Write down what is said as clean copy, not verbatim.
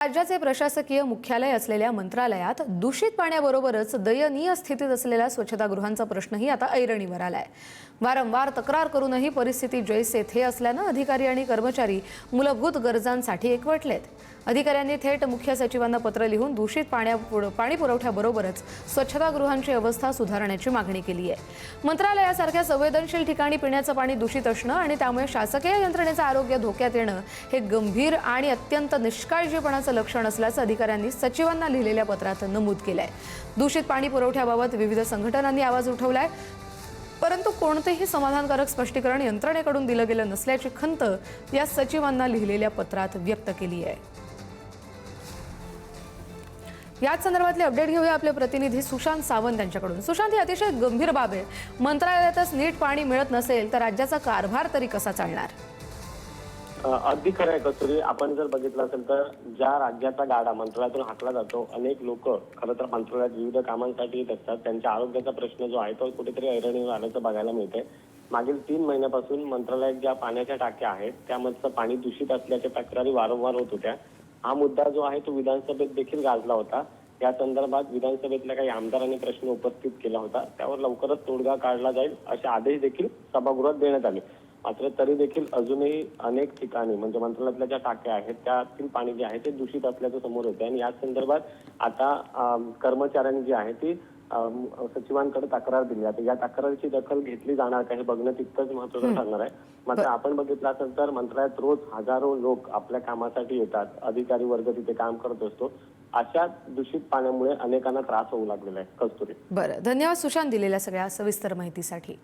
राज्याचे प्रशासकीय मुख्यालय असलेल्या मंत्रालयात दूषित पाण्याबरोबरच दयनीय स्थितीत असलेल्या स्वच्छतागृहांचा प्रश्नही आता ऐरणीवर आलाय। वारंवार तक्रार करूनही परिस्थिती जैसे थे असल्याने अधिकारी आणि कर्मचारी मूलभूत गरजांसाठी एकवटलेत। अधिकाऱ्यांनी थेट मुख्य सचिवांना पत्र लिहून दूषित पाणी पुरवठ्याबरोबरच स्वच्छतागृहांची अवस्था सुधारण्याची मागणी केली आहे। मंत्रालयासारख्या संवेदनशील ठिकाणी पिण्याचं पाणी दूषित असणं आणि त्यामुळे शासकीय यंत्रणेचं आरोग्य धोक्यात येणं हे गंभीर आणि अत्यंत निष्काळजीपणाचं लक्षण असल्याचं अधिकाऱ्यांनी सचिवांना लिहिलेल्या पत्रात नमूद केलंय। दूषित पाणी पुरवठ्याबाबत विविध संघटनांनी आवाज उठवलाय, परंतु कोणतेही समाधानकारक स्पष्टीकरण यंत्रणेकडून दिलं गेलं नसल्याची खंत या सचिवांना लिहिलेल्या पत्रात व्यक्त केली आहे। याच संदर्भातले अपडेट घेऊया आपले प्रतिनिधी सुशांत सावंत यांच्याकडून। सुशांत, ही अतिशय गंभीर बाब आहे। मंत्रालयातच नीट पाणी मिळत नसेल तर राज्याचा कारभार तरी कसा चालणार? अगदी खरं आहे कस्तुरी। आपण जर बघितलं असेल तर ज्या राज्याचा गाडा मंत्रालयातून हाकला जातो, अनेक लोक खरं तर मंत्रालयात विविध कामांसाठी येत असतात। त्यांच्या आरोग्याचा प्रश्न जो आहे तो कुठेतरी ऐरणीवर आल्याचं बघायला मिळतंय। मागील 3 महिन्यापासून मंत्रालयात ज्या पाण्याच्या टाक्या आहेत त्यामधलं पाणी दूषित असल्याच्या तक्रारी वारंवार होत होत्या। हा मुद्दा जो आहे तो विधानसभेत देखील गाजला होता। या संदर्भात विधानसभेतल्या काही आमदारांनी प्रश्न उपस्थित केला होता, त्यावर लवकरच तोडगा काढला जाईल असे आदेश देखील सभागृहात देण्यात आले। मात्र तरी देखील अजूनही अनेक ठिकाणी म्हणजे मंत्रालयातल्या ज्या टाक्या आहेत त्यातील पाणी जे आहे ते दूषित असल्याचं समोर येतं आणि या संदर्भात आता कर्मचाऱ्यांनी जी आहे ती सचिवांकडे तक्रार दिली आहे। या तक्रारीची दखल घेतली जाणार का हे बघणं तितकंच महत्त्वाचं ठरणार आहे। मात्र आपण बघितलं असेल तर मंत्रालयात रोज हजारो लोक आपल्या कामासाठी येतात, अधिकारी वर्ग तिथे काम करत असतो। अशा दूषित पाण्यामुळे अनेकांना त्रास होऊ लागलेला आहे कस्तुरी। बरं, धन्यवाद सुशांत दिलेल्या सगळ्या सविस्तर माहितीसाठी।